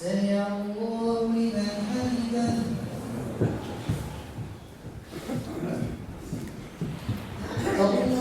سمع الله لمن حمده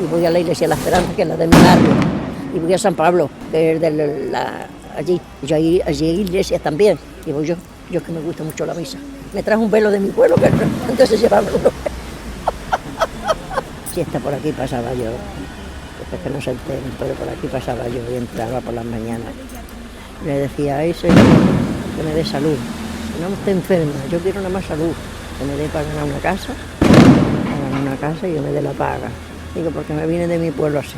y voy a la iglesia de la Esperanza, que es la de mi barrio, y voy a San Pablo, que es allí. Yo allí hay iglesias también, y voy yo que me gusta mucho la misa. Me trajo un velo de mi pueblo, que antes se llevaba uno. siesta por aquí pasaba yo, después que no se enteren, pero por aquí pasaba yo y entraba por las mañanas. Le decía, ay Señor, que me dé salud, que no esté enferma, yo quiero nada más salud, que me dé para ganar una casa y yo me dé la paga. Digo, porque me vine de mi pueblo así.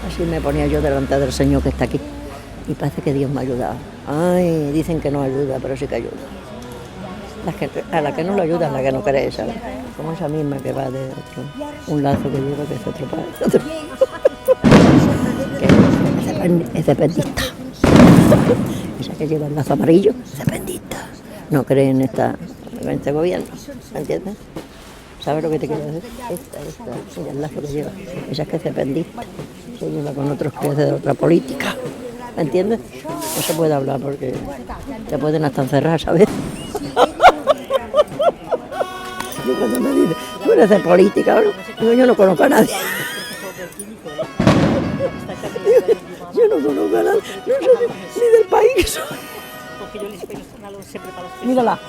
Así me ponía yo delante del Señor que está aquí. Y parece que Dios me ha ayudado. Ay, dicen que no ayuda, pero sí que ayuda. A la que no lo ayuda es la que no cree, ¿sabes? Como esa misma que va de otro, un lazo que lleva que es otro padre. Que es dependista. Esa que lleva el lazo amarillo es dependista. No cree en este gobierno, ¿me entiendes? ¿Sabes lo que te quiero decir? Esta, mira el lazo que lleva. Esa es que es dependista. Se lleva con otros que es de otra política. ¿Me entiendes? No se puede hablar porque te pueden hasta encerrar, ¿sabes? Y cuando me dice, tú eres de política, ¿no? Digo, yo no conozco a nadie. Yo no conozco a nadie, no sé ni del país que soy. Mírala,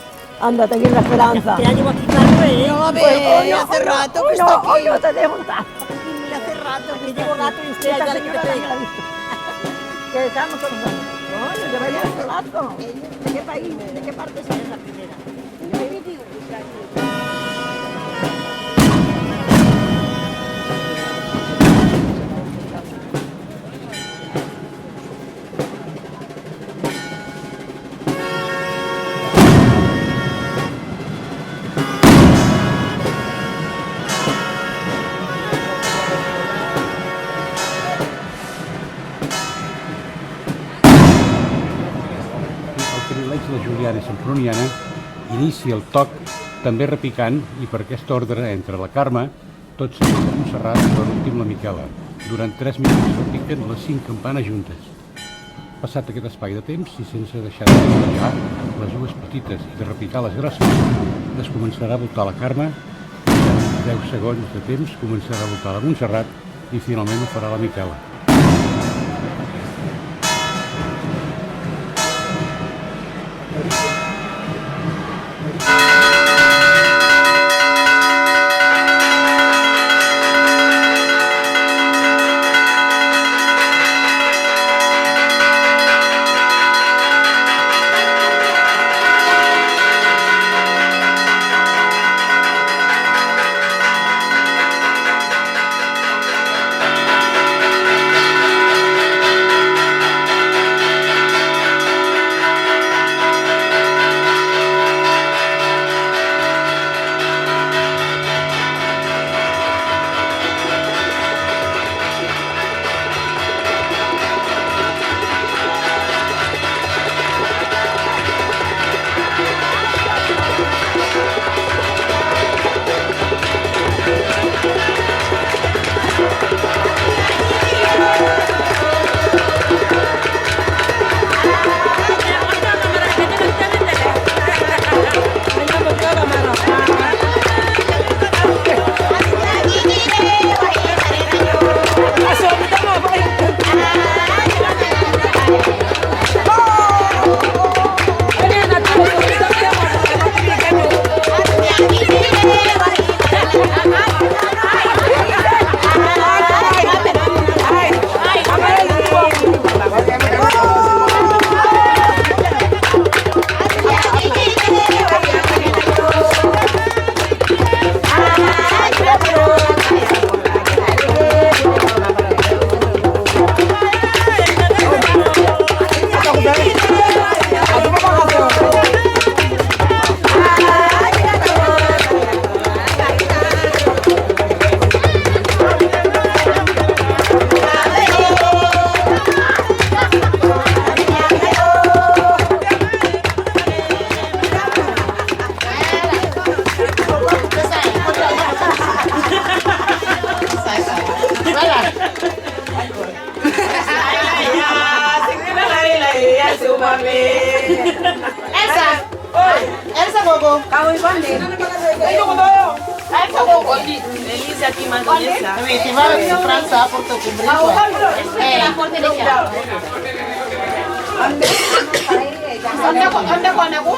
ándate aquí en la Esperanza. Te la llevo aquí, Carmen. No, ve, hace rato que está aquí. Hoy no te dejo estar. Hace rato que llevo rato y usted Esta allá señora que también la ha visto. Que estamos conociendo. No, yo me llevo hace rato. ¿De qué país? ¿De qué parte es la primera? La Juliana Santfroniana inicia el toc també repicant i per aquest ordre entre la Carme, tot seguit de Montserrat i per últim la Miquela. Durant 3 minuts repiquen les 5 campanes juntes. Passat aquest espai de temps i sense deixar de repicar les dues petites i de repicar les grosses, es començarà a voltar la Carme, en 10 segons de temps començarà a voltar la Montserrat i finalment ho farà la Miquela. Elsa Gogo. Kawin Bandi. Ayo ko tayo. Elsa Gogo. Elisa aquí mando Elisa. Si va a Francia por tu cumpleaños. ¿Dónde con Agu?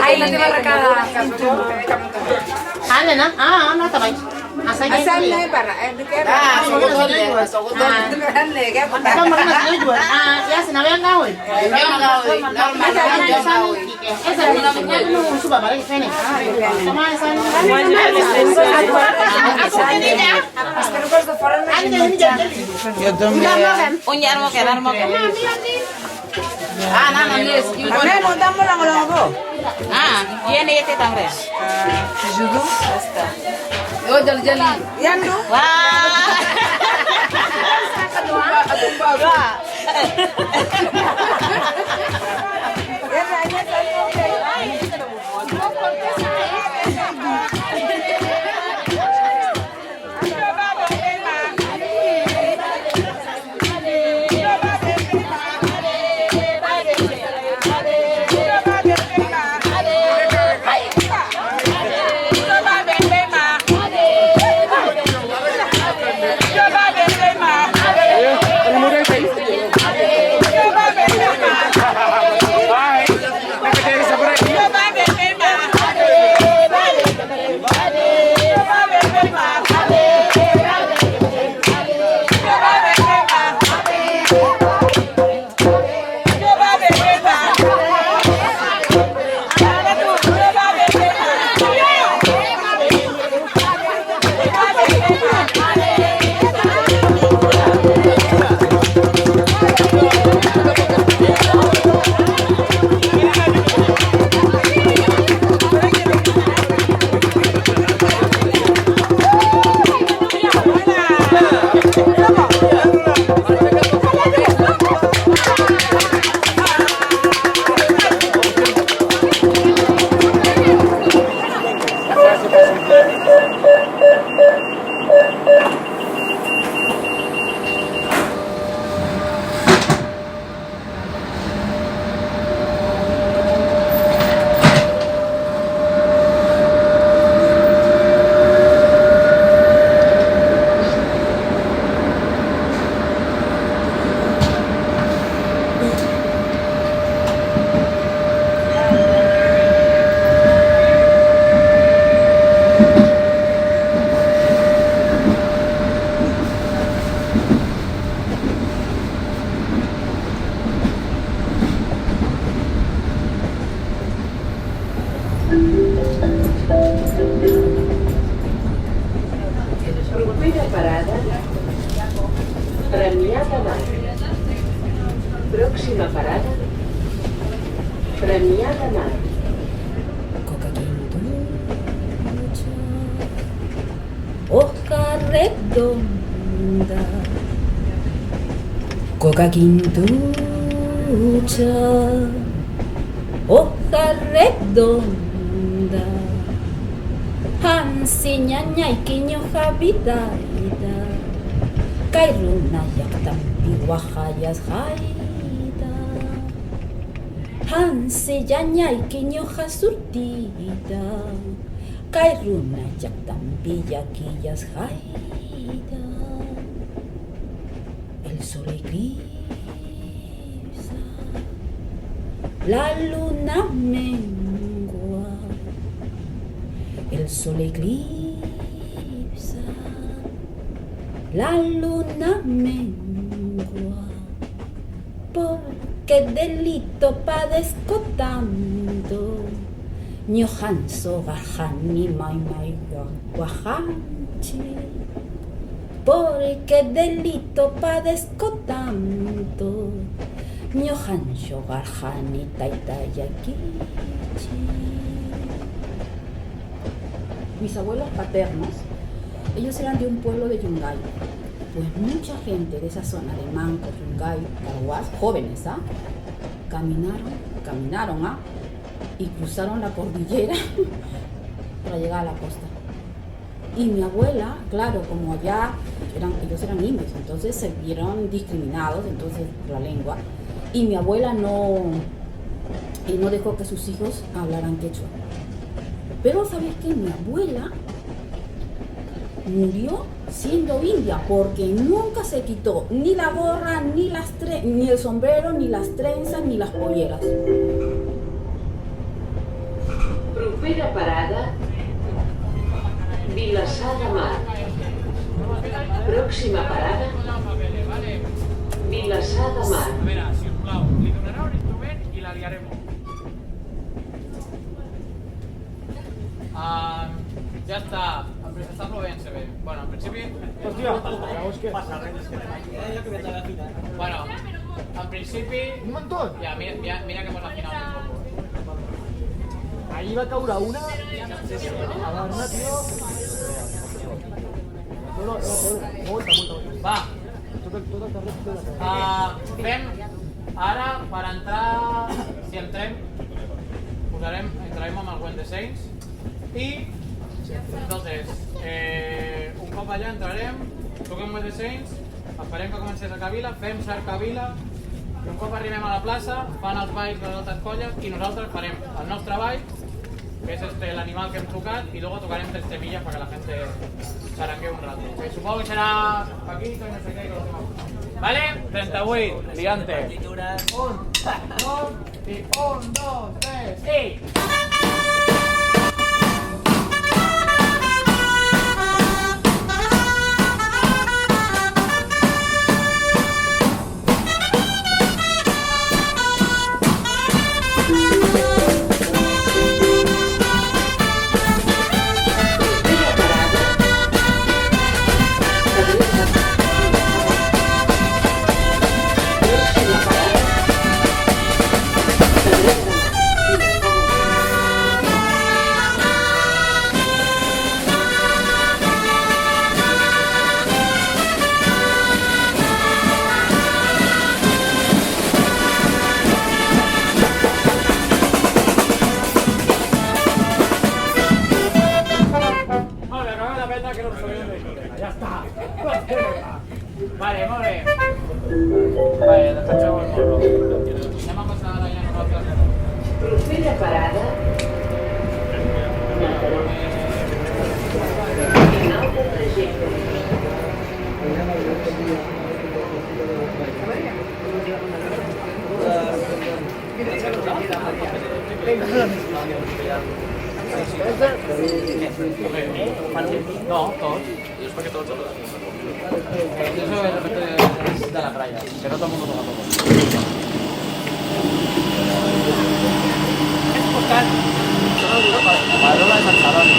Ahí la tengo recada. Ano na? Ano tabay? Asal na para. Sogoton. Ito mo na sa jual. Ya sinabi ang gawin. Normal ang gawin. Esa na mo suba balik sini. Sama sa Unyar mo ke. Nanis. mo damo lang ako. Yene yete tamres. Judo. Yo jali. Yan do. Wah. Primera parada, Premià de Mar. Próxima parada, Premià de Mar. Hoja redonda, coca quintucha, hoja redonda, hansi ñaña y quiño habitaida, kairuna yaktampi wahayas haida, hansi ñaña y quiño hasurtida, kairuna yaktampi yakillas haida. El sol eclipsa, la luna mengua. El sol eclipsa, la luna mengua. Porque delito padezco tanto, ñojanso gajani mai guajanchi. Porque delito padezco tanto, ñojanso gajani taitayakichi. Mis abuelos paternos, ellos eran de un pueblo de Yungay. Pues mucha gente de esa zona de Manco, Yungay, Carhuaz, jóvenes, caminaron, y cruzaron la cordillera para llegar a la costa. Y mi abuela, claro, como allá ellos eran indios, entonces se vieron discriminados, entonces por la lengua. Y mi abuela no dejó que sus hijos hablaran quechua. Pero sabes que mi abuela murió siendo india porque nunca se quitó ni la gorra, ni el sombrero, ni las trenzas, ni las polleras. Primera parada, Vilassar de Mar. Próxima parada, Vilassar de Mar. A veure, sisplau, li donarà un instrument i la liarem molt. Ja està, està plovent, se ve. Bueno, en principi... Hòstia, llavors què? Bueno, en principi... Un montón. Ja, mira que posa al final un poco. Ahí va caure una... A la una, tio... Molta. Va, Tot el carrer té la cara. fem ara per entrar, si entrem, entrarem amb el Went the Saints i entonces, un cop allà entrarem, toquem Went the Saints, esperem que comencés a Kabila, fem cercavila i un cop arribem a la plaça fan els balls de les altres colles i nosaltres farem el nostre ball, que es l'animal que hem tocat, y luego tocaremos tres temillas para que la gente charangue un rato. Supongo que será Paquito y no sé qué, con los demás. ¿Vale? 38, liante. 1, 2, y 1, 2, 3, y... Vale, molt bé. Vale, defenseu el morro. Anem a passar ara ja nosaltres. Propera parada, final de trajecte. No, tots. És perquè tots eso de repente es de la playa, que no todo el mundo toca todo. Es buscar Madrola de San Saloni.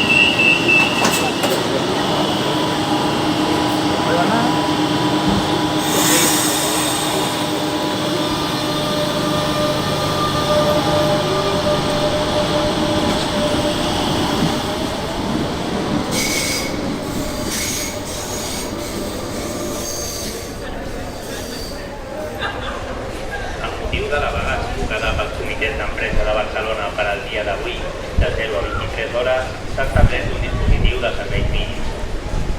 De la vaga convocada pel Comitè d'Empresa de Barcelona per al dia d'avui, de 0 a 23 hores, s'ha establert un dispositiu de serveis mínims.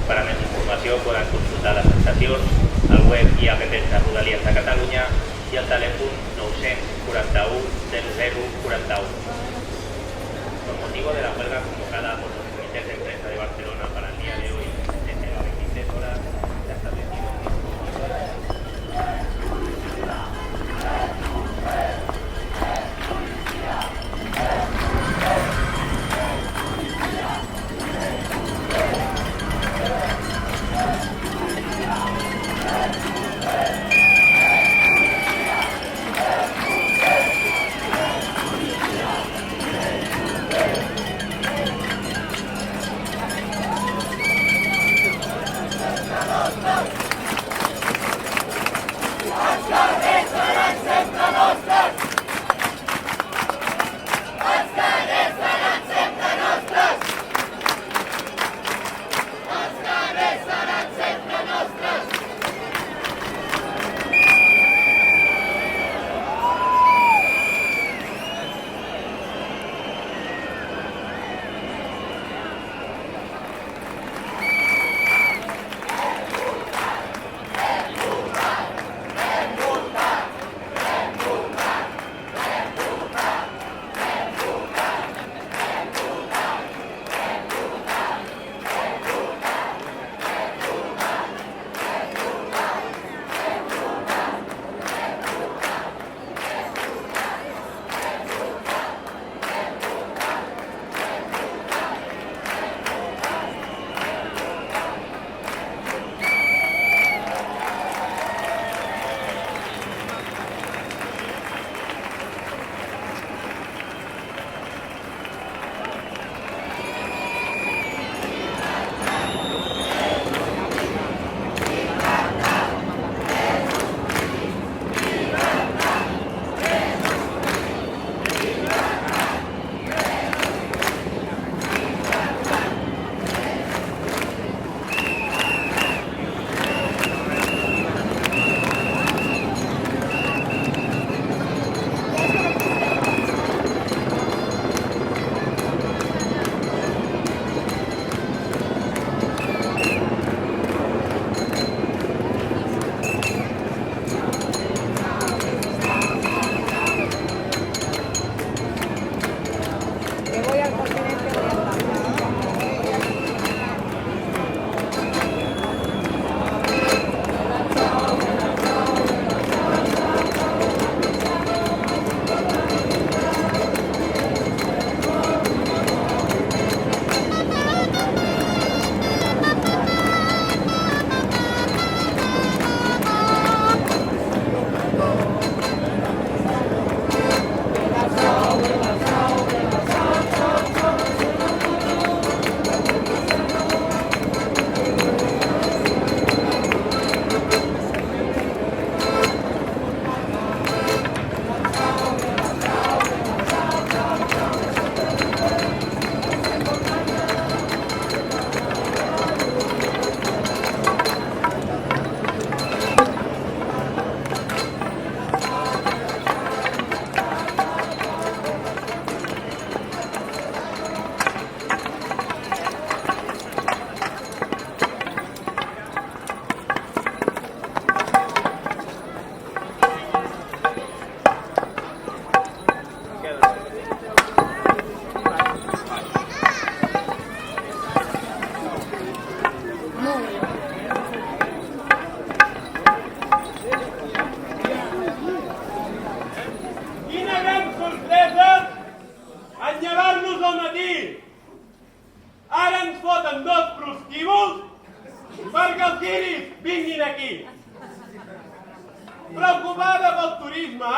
Per a més informació poden consultar les estacions, el web i apps de Rodalies de Catalunya i el telèfon 941 0041. Con motivo de la huelga convocada por los comités de empresa de Barcelona para el día de hoy, de 0 a 23 horas, se ha establecido un dispositivo. guiris vinguin aquí. Preocupada pel turisme,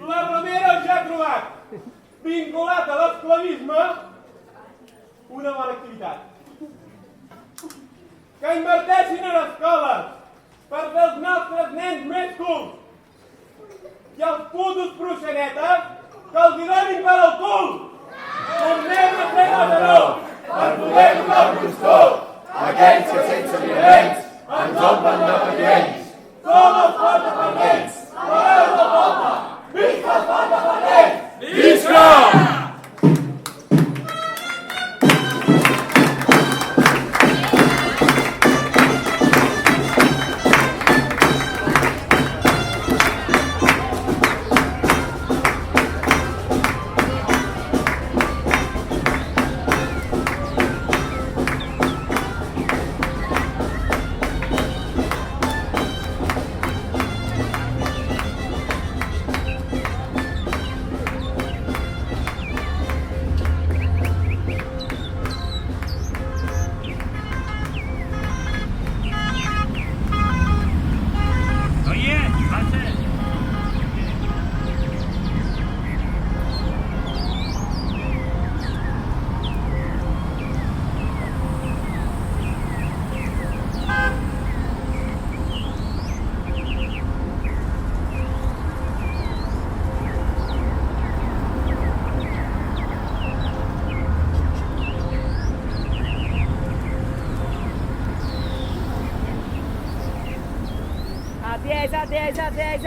la Romero ja ha trobat, vinculat a l'esclavisme, una bona activitat. Que inverteixin a les escoles per fer els nostres nens més cults. I els putos proxenetes que els hi donin per al cul. Tornem a fer la terror per poder tocar el costó. Aquells que sense violents ens omplen de patients. Som els portaperdents, pareu de volta. Visca els portaperdents! Visca!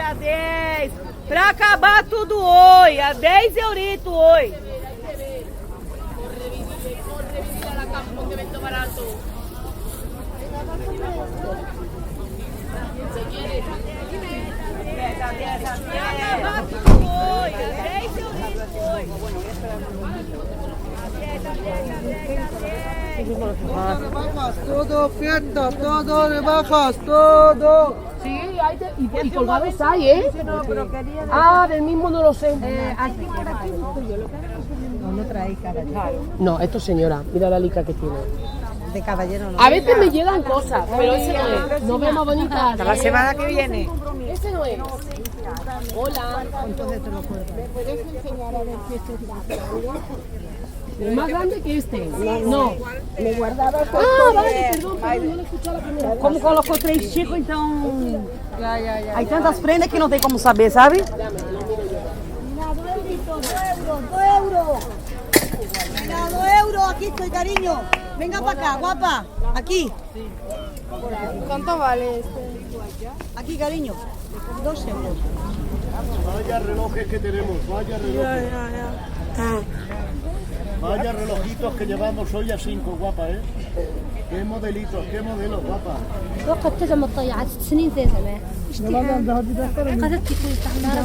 A 10. Pra acabar tudo hoje, a 10 euritos hoje. Todo fiesta, todo rebajas, todo. Sí, y colgados hay, ¿eh? Ah, del mismo no lo sé. No trae caballero. No, esto señora, mira la lica que tiene. De caballero no. A veces me llegan cosas, pero ese no es. No vemos bonitas. La semana que viene. Ese no es. Hola. Entonces te lo puedo. ¿Me puedes enseñar a ver si este es grande? ¿Es más grande que este? No. Me guardaba el vale, perdón, no lo escuché la primera vez. Como colocou 3 chicos, então... Hay tantas prendas que não tem como saber, sabe? Mira, 2 euros. Mira, 2 euros, aquí estoy, cariño. Venga para acá, guapa. Aquí. ¿Cuánto vale este? Aquí, cariño. 2 euros. Vaya relojes que tenemos, vaya relojes. Vaya relojitos que llevamos hoy a 5, guapa, ¿eh? Qué modelitos, qué modelos, guapa. وقت تجمع الطيعات 6 سنين زي زمان قدرت تكون تحمل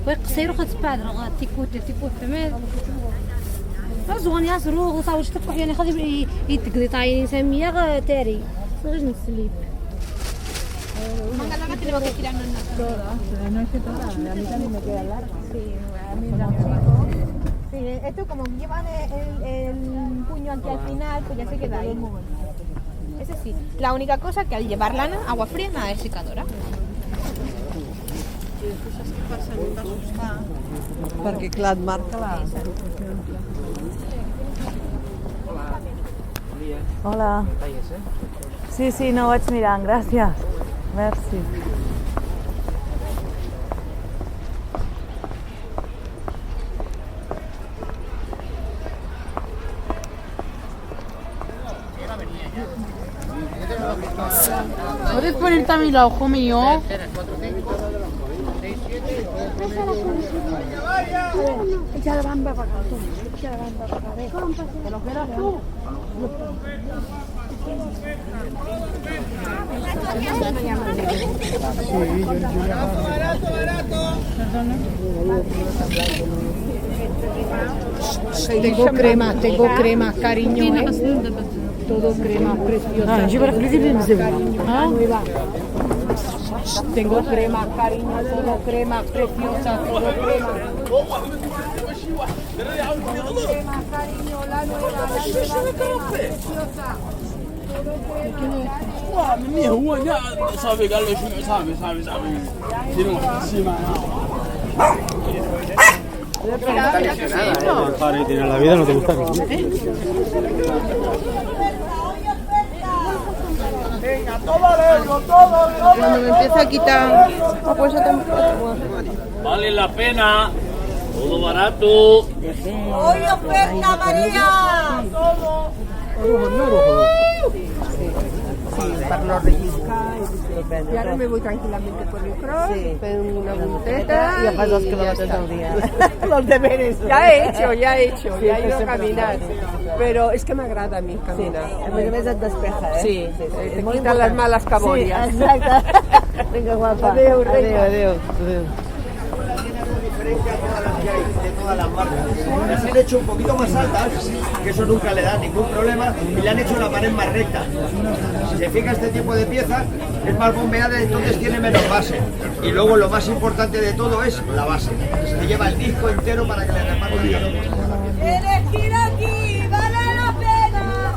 ويقصيرو خد بعد تيكوت فهمت زوان ياسرو وصاوش تفتح يعني خدي يتقضي طايني سميه تاري صغير نسليب Sí, esto como llevan el puño aquí al final, pues ya se queda ahí. Ese sí. La única cosa que al llevar lana, agua fría, nada de secadora. Perquè clar, et marca la... Hola. Sí, no ho vaig mirant, gràcies. Merci. ¿Puedes ponerte a mi lado, ojo mío? Echa la bamba para acá, echa la bamba para acá. ¿Te lo quedas tú? Tengo crema, cariño, ¿eh? Todo crema preciosa. Tengo crema, cariño, todo crema preciosa, todo crema. Crema, cariño, la nueva crema preciosa. Mi hijo ya sabe que lo sabe. Tiene muchísima. En la vida no te gusta. Venga, todo. Cuando me empieza a quitar... pues Vale la pena. Todo barato. ¡Hoy oferta, María! Y ahora me voy tranquilamente por el cross, pego una boteta y haces 2 kilómetros al día. Los deberes. Ya he hecho, ya he ido a Sí, caminar. Pero es que me agrada a mí caminar. A més et despeja, eh? Sí, és te molt quitan las malas caborias. Sí, exacte. Vinga, guapa. Adéu, reina. Adéu. De todas las marcas. Las han hecho un poquito más altas, que eso nunca le da ningún problema, y le han hecho la pared más recta. Si se fija, este tipo de pieza es más bombeada, entonces tiene menos base. Y luego lo más importante de todo es la base. Se lleva el disco entero para que le reparta el calor. ¡Elegir aquí! ¡Vale la pena!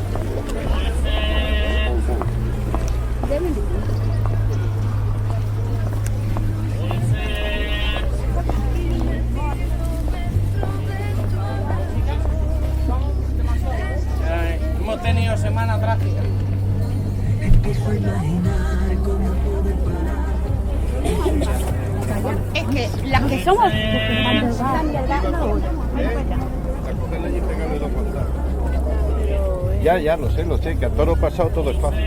Hemos tenido semana trágica. Es que las que somos... Ya lo sé, que a toro pasado todo es fácil.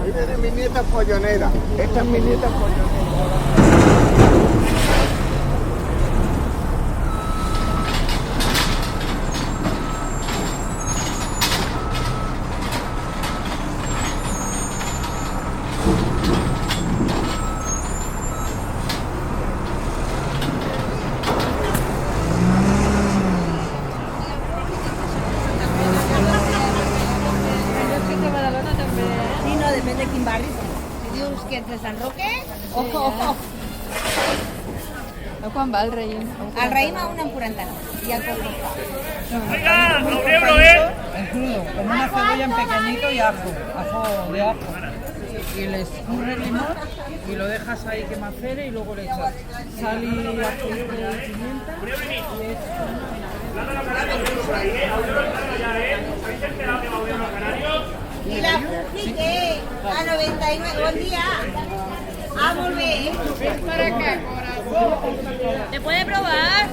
Esta es mi nieta pollonera. Esta es mi nieta pollonera. Sí, no, depèn de quin barri. Si dius que ets de Sant Roque, ojo. ¿Cuán va el raïm? El raïm a 1,49 y al poco. Oiga, a un euro, ¿eh? En crudo, con una cebolla en pequeñito y ajo de ajo. Y le escurre limón y lo dejas ahí que macere y luego le echas sal y aceite y pimienta. ¿Y la Fuji qué? A 99, buen día. Ah, muy bien. Ven para acá, corazón. ¿Te puede probar?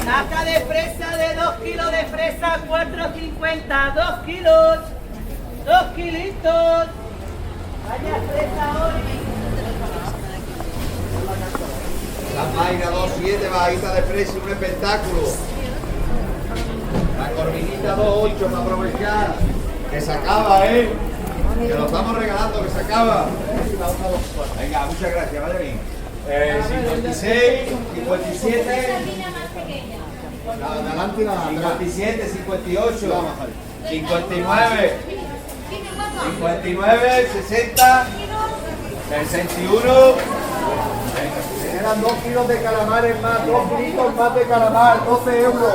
Caja de fresa de 2 kilos de fresa, 4,50. 2 kilos. 2 kilitos. Vaya fresa hoy. La Mayra 2,7, bajita de precio, un espectáculo. La Corvinita 2,8 para aprovechar. Que se acaba, ¿eh? Que lo estamos regalando, que se acaba. Venga, muchas gracias, vale bien. 56, 57. Adelante y nada, 57, 58, 59, 59, 60, 61. Eran 2 kilos de calamares más, 2 kilitos más de calamar, 12 euros.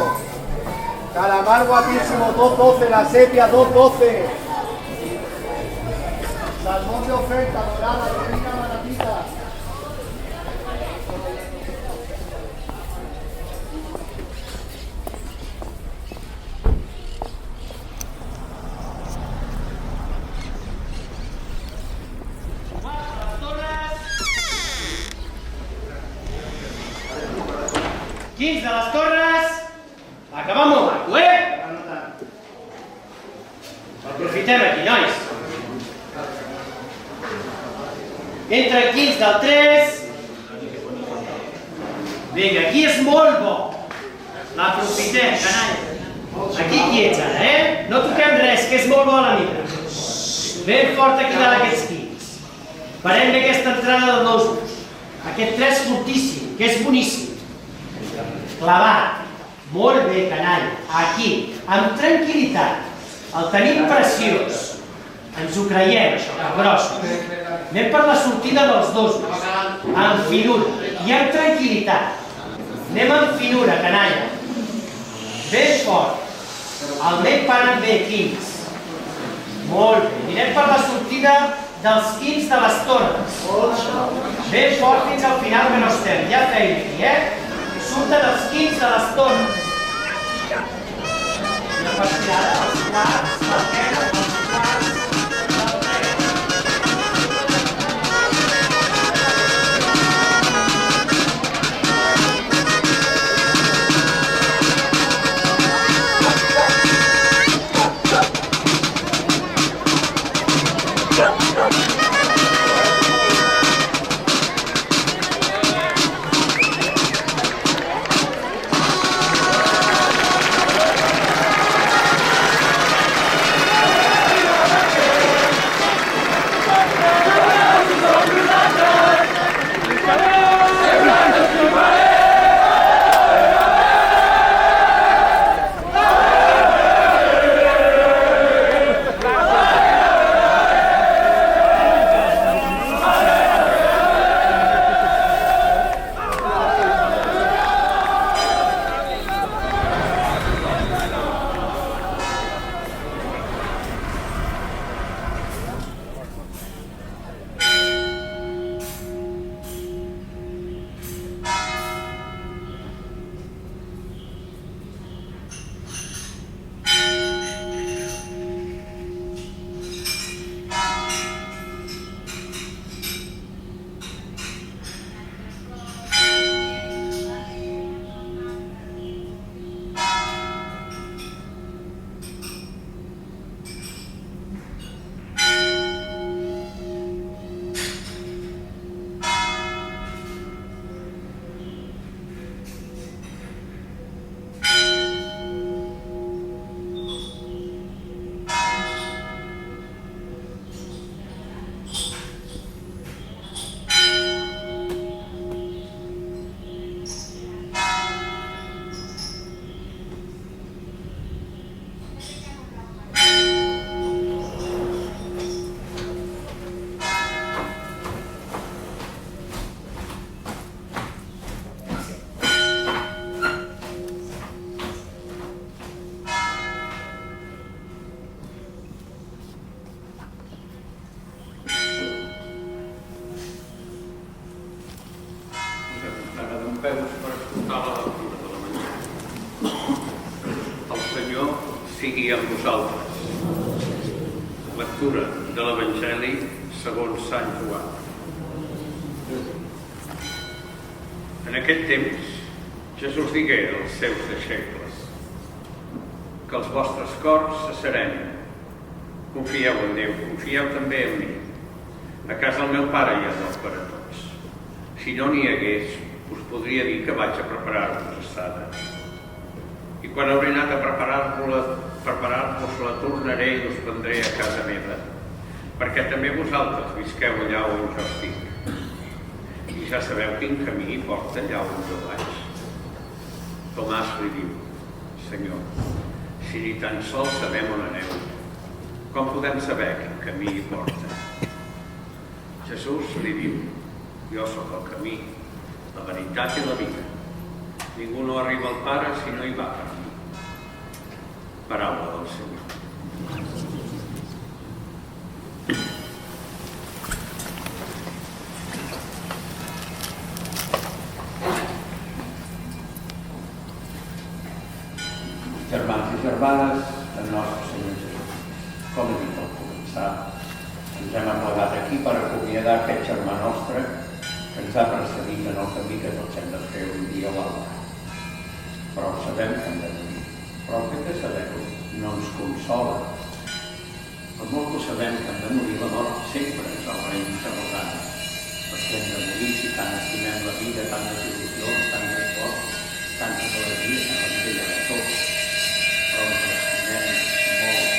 Calamar guapísimo, 2,12, la sepia, 2,12. Salmón de oferta, dorada, rica, baratita. ¡15 a las torres! Acabamos, Marco, eh? Aprofitem aquí, nois. Entra el 15 del 3. Vinga, aquí és molt bo. L'aprofitem, canalla. Aquí quiets ara, eh? No toquem res, que és molt bo la mida. Ben fort aquí dalt aquests quins. Farem bé aquesta entrada del nous. Aquest 3 fortíssim, que és boníssim. Clavat. Molt bé, canalla. Aquí, amb tranquil·litat. El tenim preciós. Ens ho creiem, això, grossos. Anem per la sortida dels dosos. Amb finura i amb tranquil·litat. Anem amb finura, canalla. Ben fort. El bec parant bé, 15. Molt bé. Mirem per la sortida dels 15 de les torres. Ben fort fins al final que no estem. Hi ha feina aquí, Surten els 15 de les torres. I a partir d'ara, els quarts, l'esquena, els quarts, peus per escoltar la lectura de la mañana. El Senyor sigui amb vosaltres. Lectura de l'Evangeli segons Sant Joan. En aquest temps, Jesús digué als seus deixebles: que els vostres cors se serenen. Confieu en Déu, confieu també en mi. A casa del meu pare hi ha lloc per a tots. Si no n'hi hagués, us podria dir que vaig a preparar-vos estada. I quan hauré anat a preparar-vos la tornaré i us prendré a casa meva, perquè també vosaltres visqueu allà on jo estic. I ja sabeu quin camí porta allà on jo vaig. Tomàs li diu: Senyor, si ni tan sols sabem on aneu, com podem saber quin camí hi porta? Jesús li diu: jo sóc el camí, la veritat i la vida. Ningú no arriba al Pare si no hi va per mi. Paraula del Senyor. Germans i germanes, el nostre Senyor Jesús, com he dit al començar, ens hem aplegat aquí per acomiadar aquest germà nostre que ens ha precedit en el camí que tots hem de fer un dia o l'altre. Però sabem que hem de morir. Però el fet de saber-ho no ens consola. Per molt que sabem que hem de morir, la mort sempre ens el reina interrogant. Perquè hem de morir si tant estimem la vida, tantes il·lusions, tants esforços, tantes alegries en la vida de tots. Però ens l'estimem molt.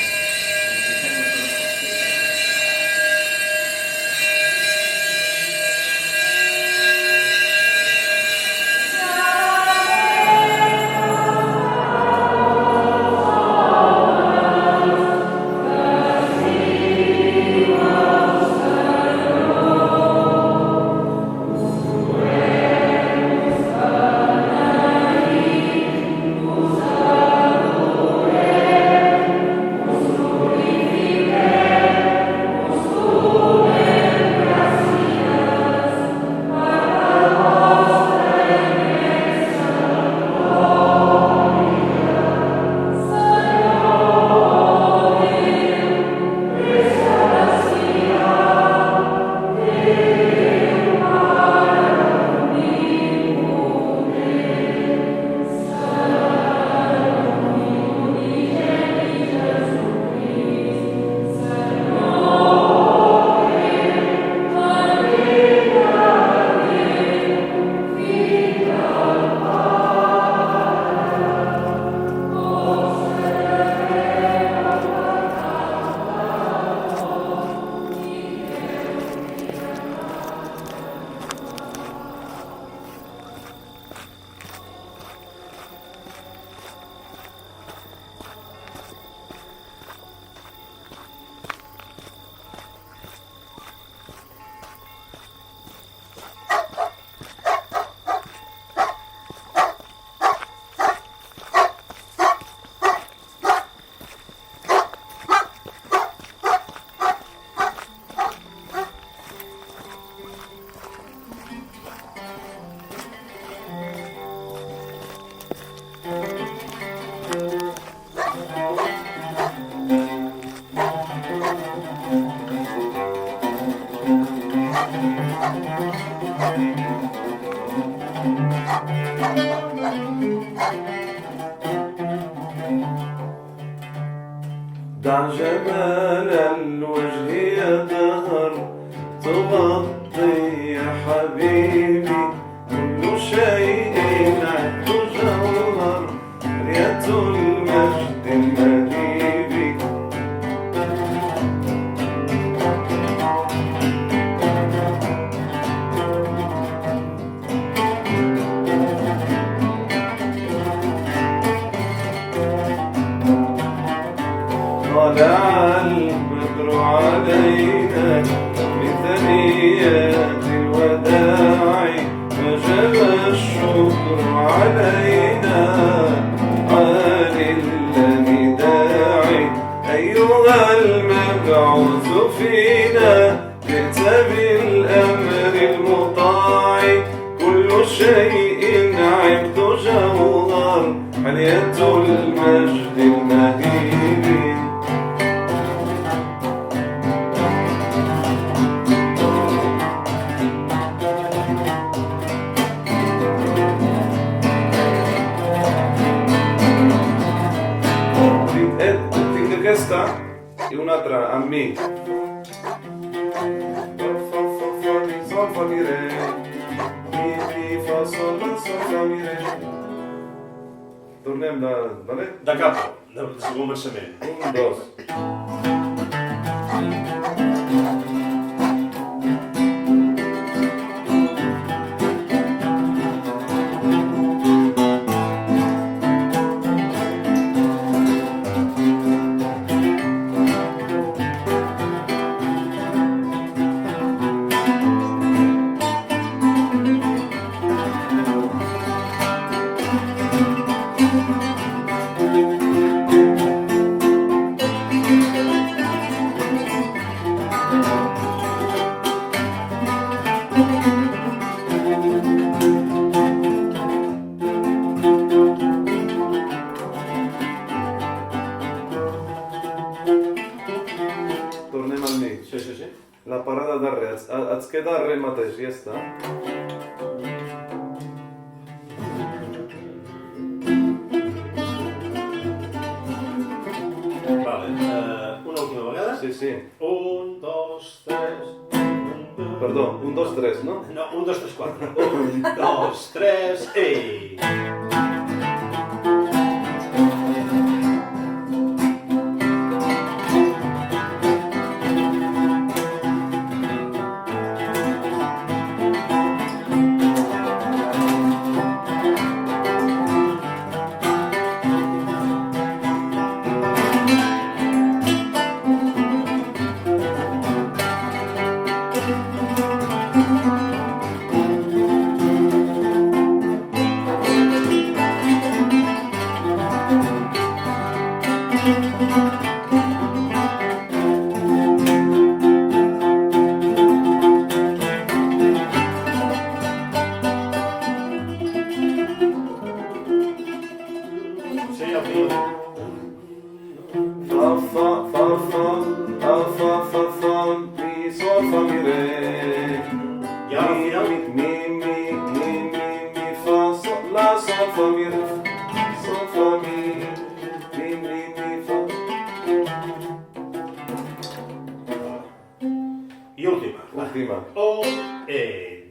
دع جمال الوجه يظهر تغطي يا حبيبي كل شيء عد جوهر رية المجد المهيب طلع البدر علينا من ثنيات الوداع وجب الشكر علينا عالي الذي داعي أيها المبعوث فينا جئت بالأمر المطاع كل شيء عبد جوهر حلية المجد المهيب e un'altra a me. Sol fa mi re, mi fa sol fa mi re. Tornem vale? De capo, de començament. 1, 2. Tornem al mig. Sí, sí, sí. La parada darrere, et queda re mateix, ja està. Vale, una última vegada. Sí, sí. 1, 2, 3... Perdó, 1, 2, 3, no? No, 1, 2, 3, 4. 1, 2, 3 i... I última. Última. O, E.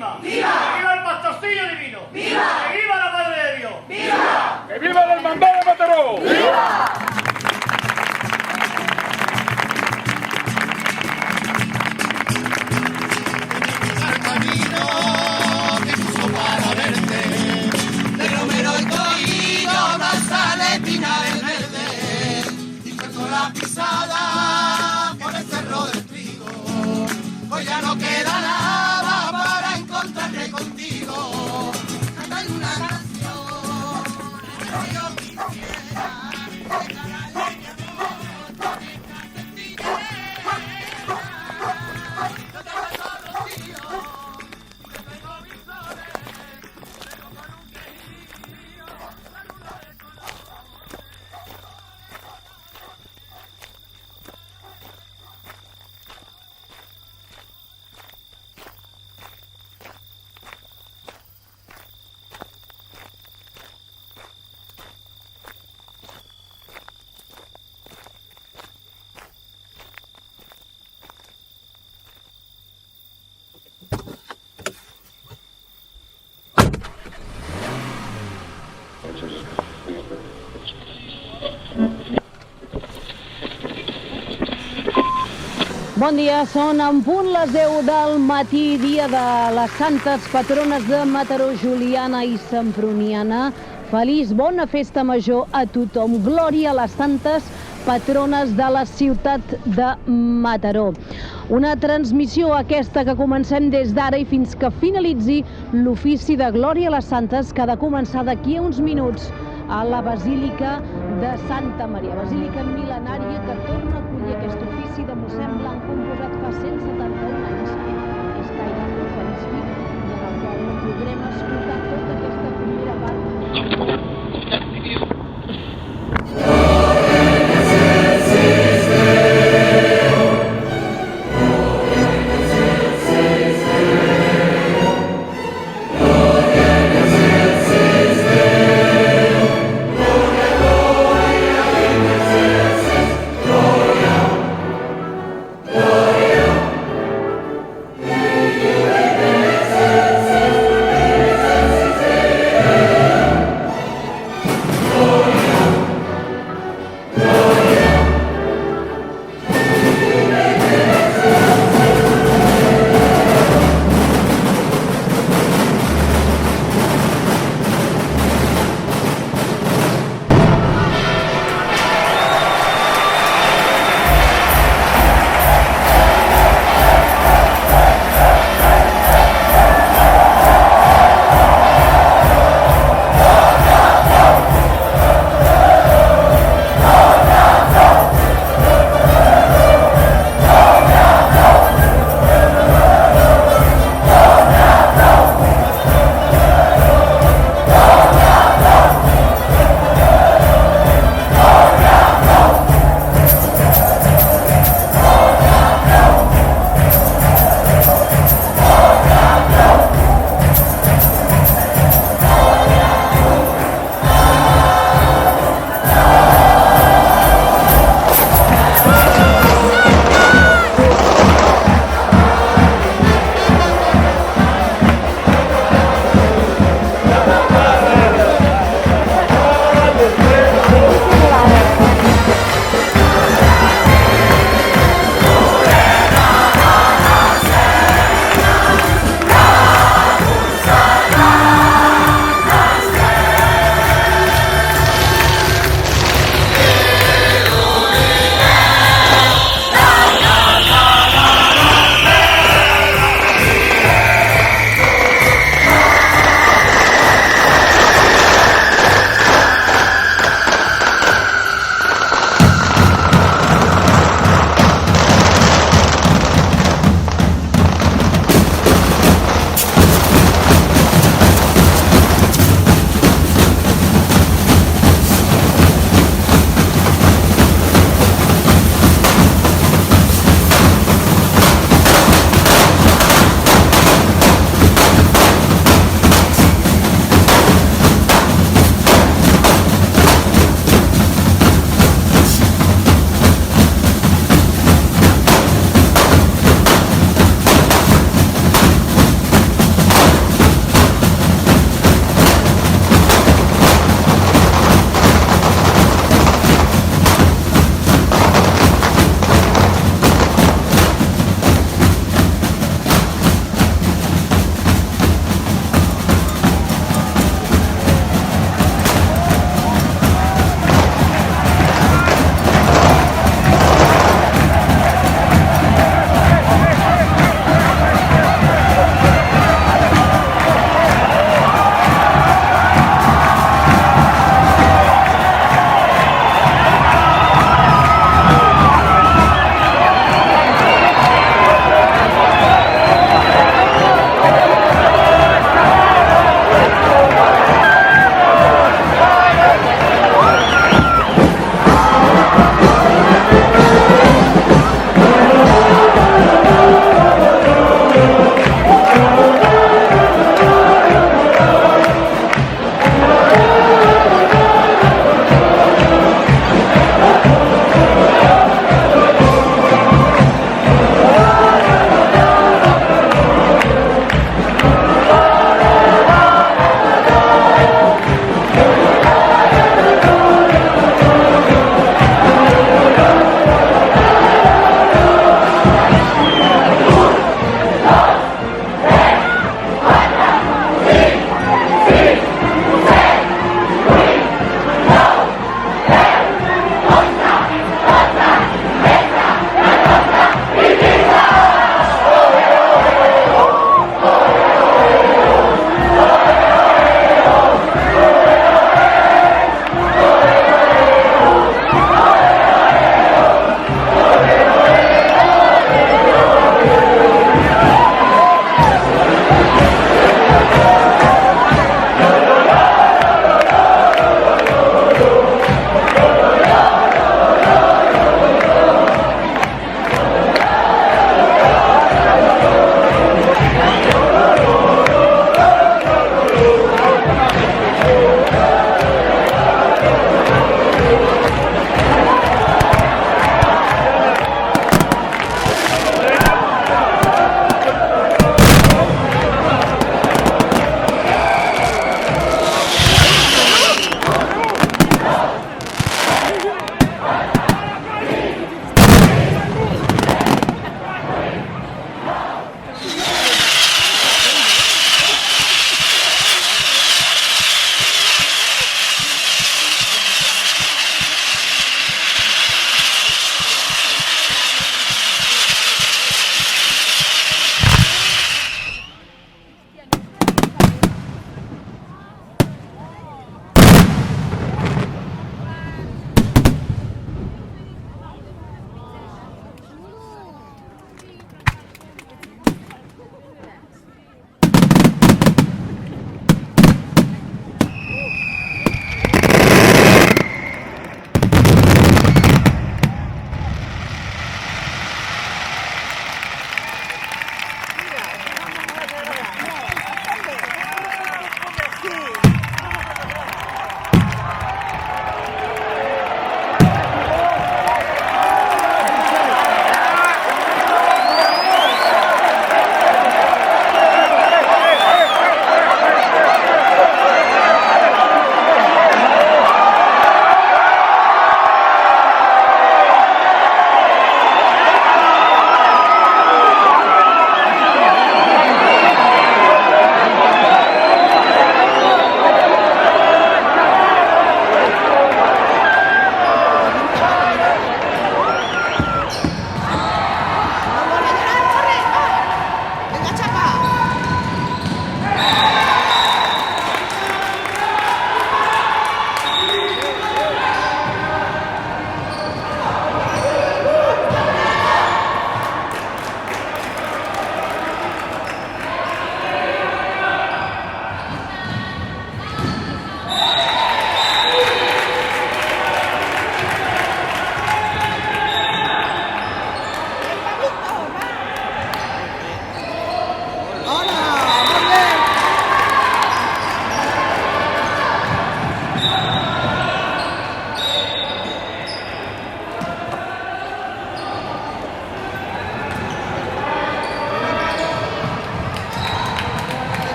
Santísima. ¡Viva! ¡Que viva el pastorcillo divino! ¡Viva! ¡Que viva la Madre de Dios! ¡Viva! ¡Que viva la hermandad de Mataró! ¡Viva! Para verte, de Romero y Torino, González, Pinares Verde, y con la pisada por el cerro del trigo, pues ya no queda nada para encontrarme contigo. Canta una canción que yo quisiera, dejar a leña por esta sencilla, yo te beso los tíos. Bon dia, són en punt les 10 del matí, dia de les santes patrones de Mataró, Juliana i Semproniana. Feliç, bona festa major a tothom. Glòria a les santes patrones de la ciutat de Mataró. Una transmissió aquesta que comencem des d'ara i fins que finalitzi l'ofici de Glòria a les santes, que ha de començar d'aquí a uns minuts a la Basílica de Santa Maria, basílica mil·lenària que torna a acollir aquest ofici de mossèn Blanc, composat fa 171 anys. És gaire oferístic i en el qual no podrem escoltar tota aquesta primera part. Gloria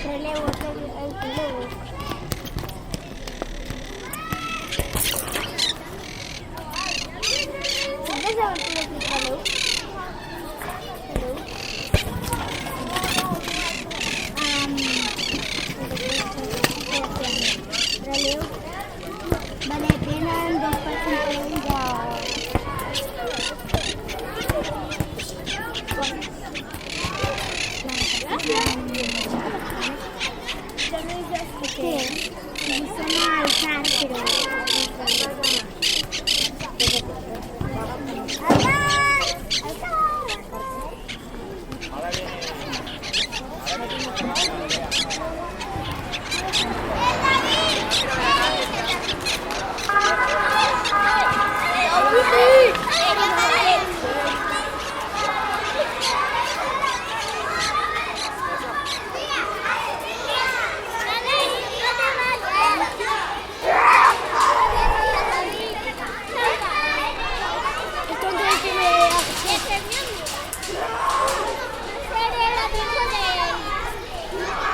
Relevo, el relevo. ¿Dónde se va el relevo? Relevo. Vale, tienen 2% ¿qué? Sono al carcere. Este es mi amigo. Este es el amigo de él.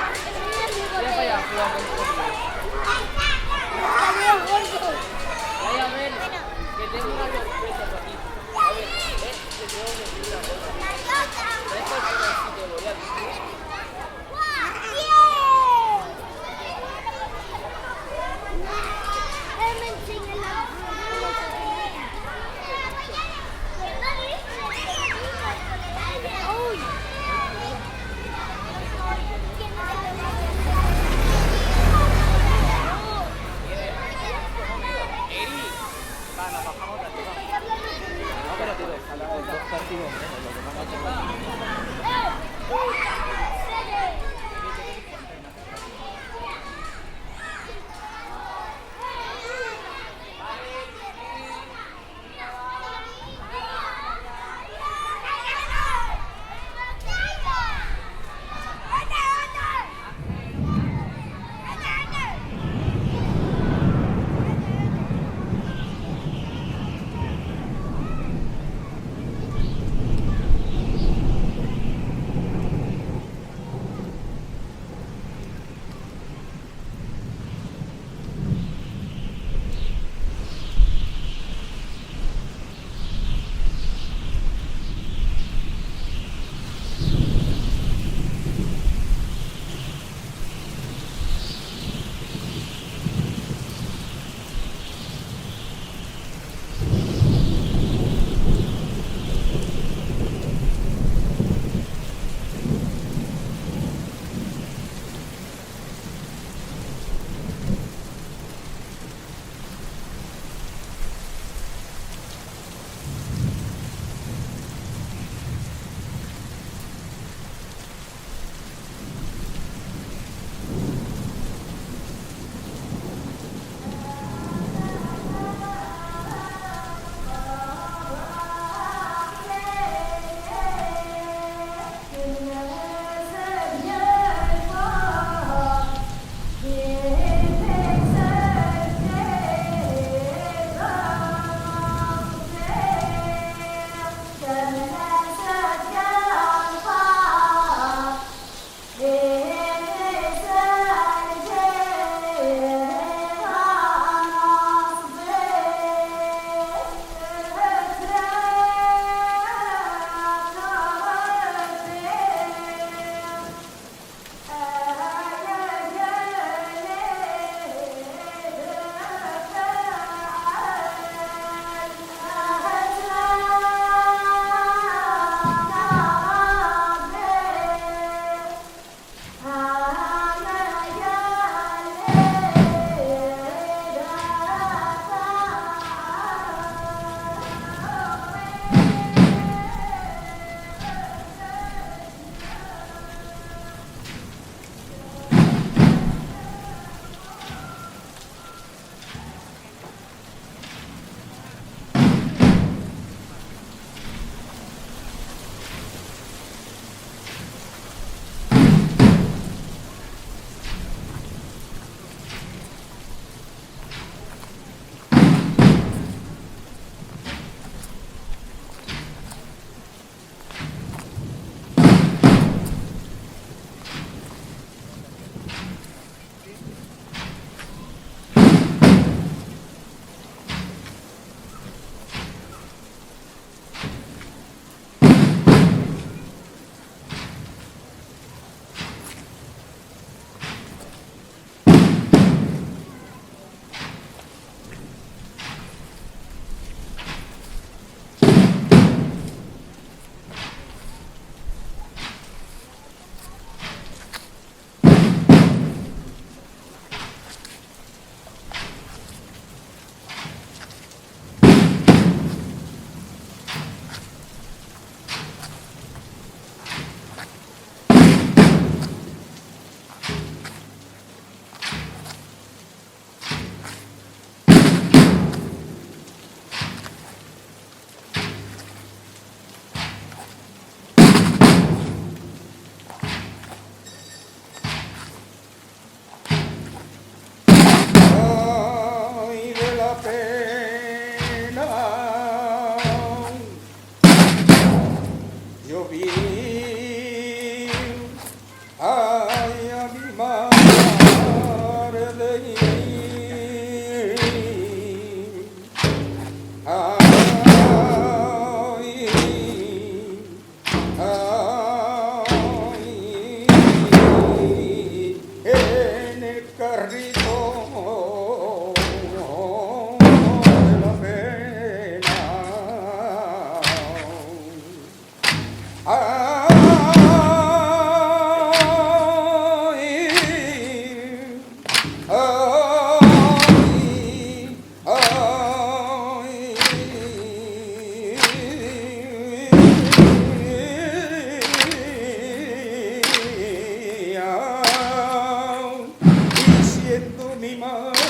madre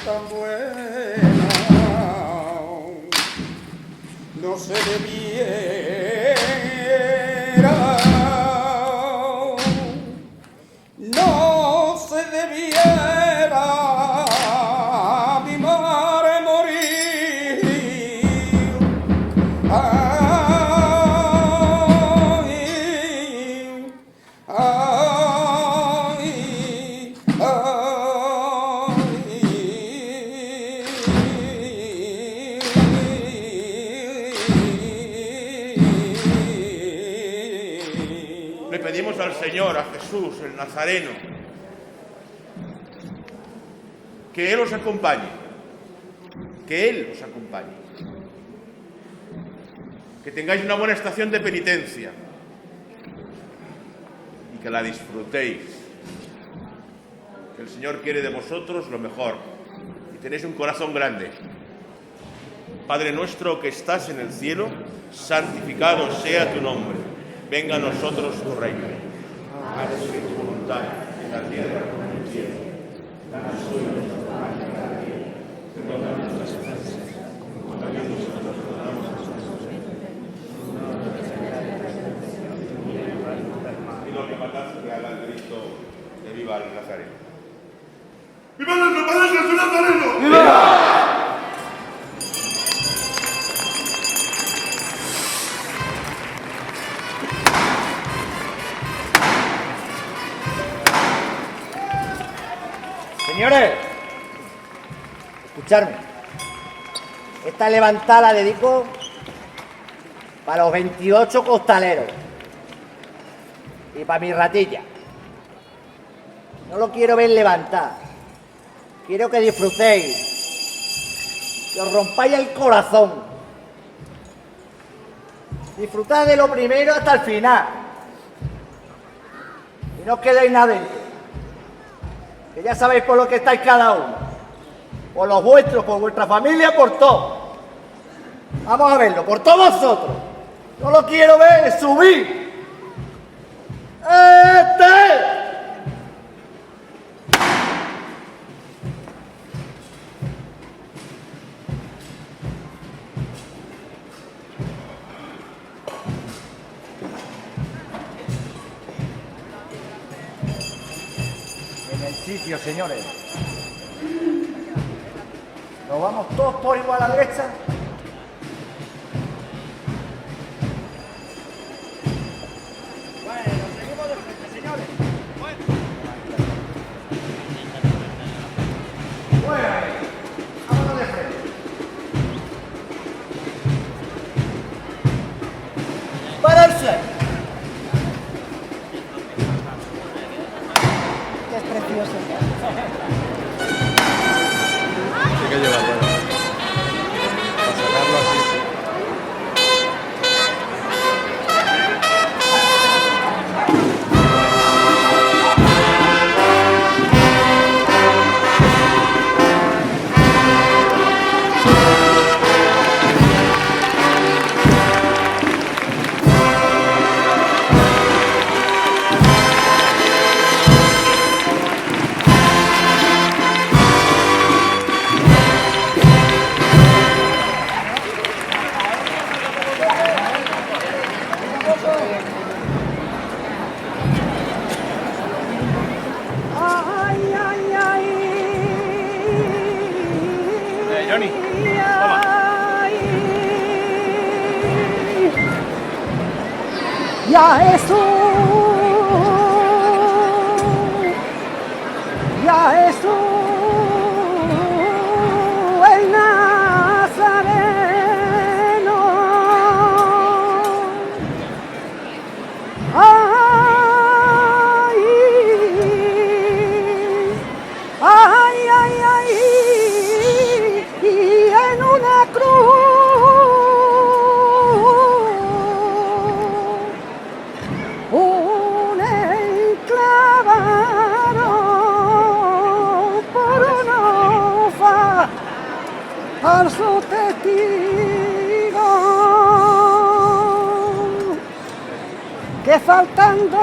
tan buena no se debiera, no se debiera mi madre morir. Le pedimos al Señor, a Jesús, el Nazareno, que Él os acompañe, que Él os acompañe, que tengáis una buena estación de penitencia y que la disfrutéis, que el Señor quiere de vosotros lo mejor y tenéis un corazón grande. Padre nuestro que estás en el cielo, santificado sea tu nombre. Venga a nosotros tu reino. Hágase tu voluntad en la tierra como en el cielo. Danos hoy nuestro pan de cada día. Perdona nuestras ofensas, como también nosotros perdonamos a nuestros ofensores. Y lo que matas que haga el grito de viva el Nazareno. ¡Viva nuestro Padre Jesús Nazareno! ¡Viva! Señores, escuchadme. Esta levantada la dedico para los 28 costaleros y para mi ratilla. No lo quiero ver levantar. Quiero que disfrutéis, que os rompáis el corazón. Disfrutad de lo primero hasta el final y no os quedéis nada dentro. Que ya sabéis por lo que estáis cada uno, por los vuestros, por vuestra familia, por todo. Vamos a verlo, por todos vosotros. Yo lo quiero ver subir. En el sitio, señores. Nos vamos todos por igual a la derecha. Bueno, seguimos de frente, señores. Bueno, vámonos de frente. ¡Pararse! Que es precioso. Hay que llevarlo. Para sacarlo así. Ay, ay, ay. Johnny, Ya Jesús, ya Jesús, el Nazareno. Ay, ay, ay, y en una cruz un enclavado por uno falso testigo que faltando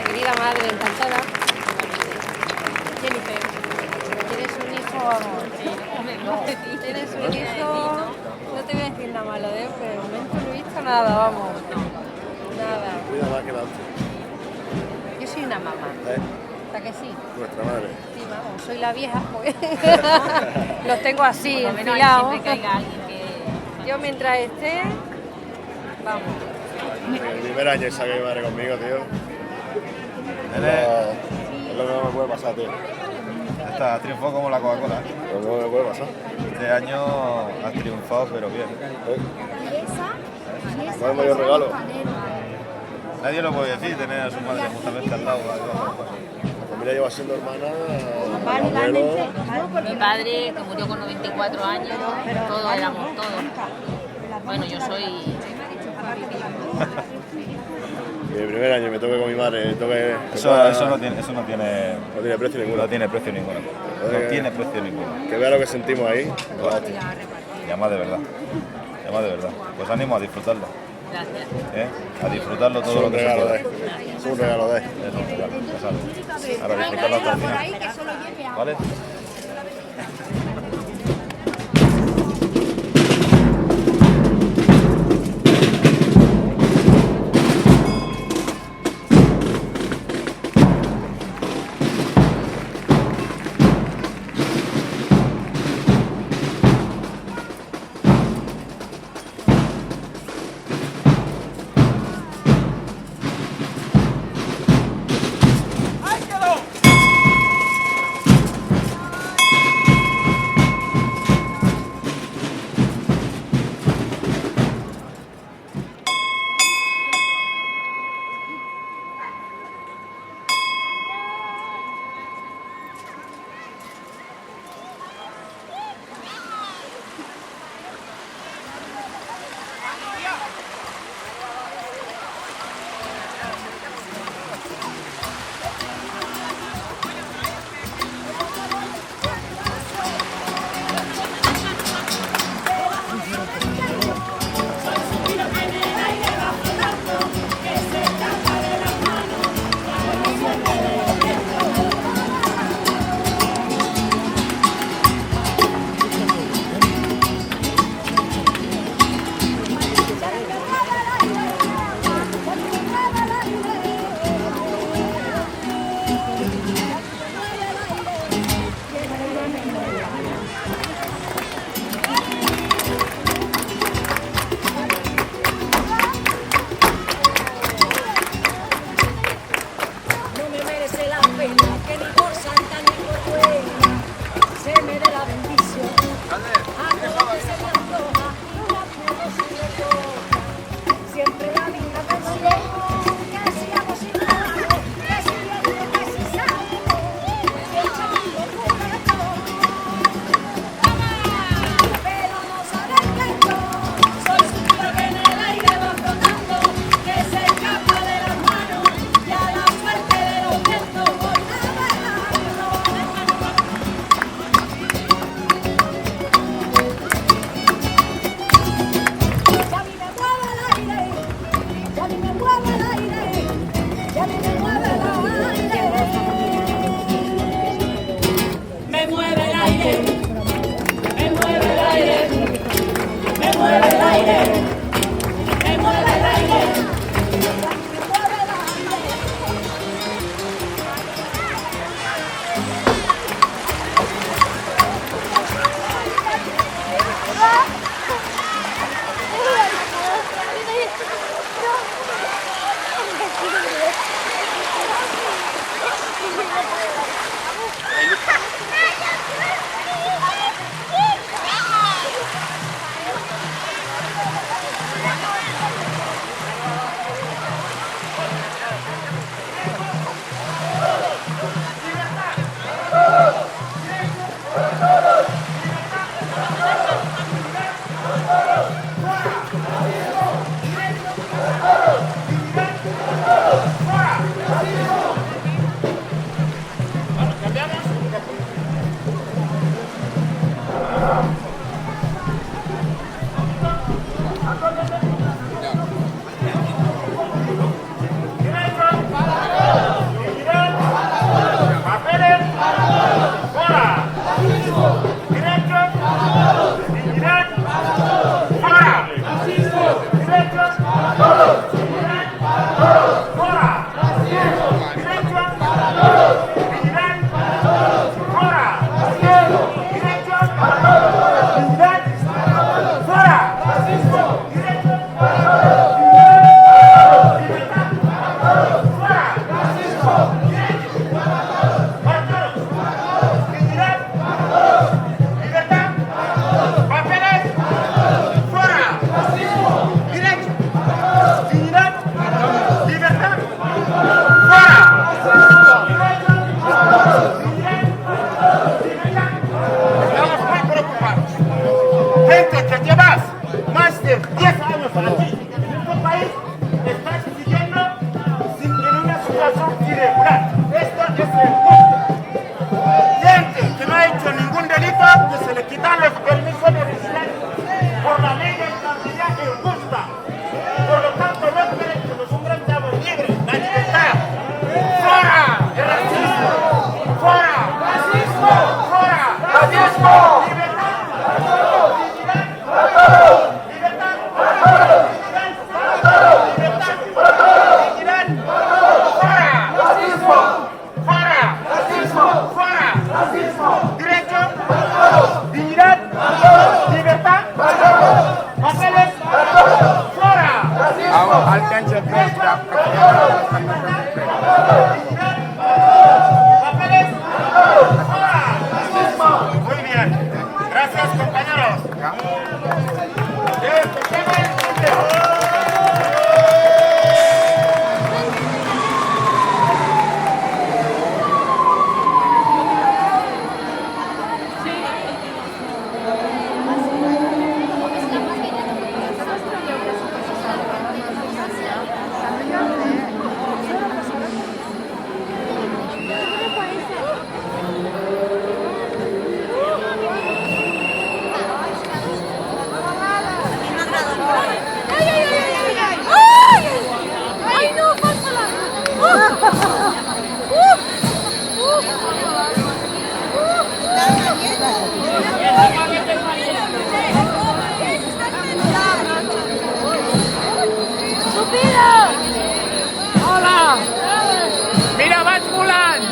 Querida madre, encantada. Jennifer, tienes un hijo, vamos. Tienes un hijo, no te voy a decir nada malo de él, pero de momento no he visto nada, vamos. Nada. Cuida más que la otra. Yo soy una mamá. ¿Está que sí? Nuestra madre. Sí, vamos, soy la vieja, pues. Los tengo así, enfilados. Yo mientras esté, vamos. El primer año esa que mi madre conmigo, tío. Es lo que no me puede pasar, tío. Has triunfado como la Coca-Cola. No me puede pasar. Este año has triunfado, pero bien. ¿Cuál es el mayor regalo? Nadie lo puede decir, tener a su madre justamente al lado. La familia lleva siendo hermana, abuelo. Mi padre, que murió con 94 años, todos éramos todos. Bueno, yo soy... Y el primer año me toque con mi madre, Eso no tiene precio ninguno. No tiene precio ninguno. No tiene precio ninguno. Que vea lo que sentimos ahí. Y además de verdad. Además de verdad. Pues ánimo a disfrutarlo. Gracias. A disfrutarlo todo lo que se pueda. Es un regalo de. Es un regalo. Pues ahora disfrutarlo hasta el final. ¿Vale? azul irregular. Esto es injusto. Gente que no ha hecho ningún delito, que se le quitan los permisos de residencia. Por la ley de estabilidad injusta. Por lo tanto, los derechos de un gran cabo libre, la libertad. ¡Fuera! ¡El racismo! ¡Fuera! ¡Racismo! ¡Fuera! ¡Racismo! ¡Libertad! Muy bien. Gracias, compañeros. Hola! Mira, vaig volant!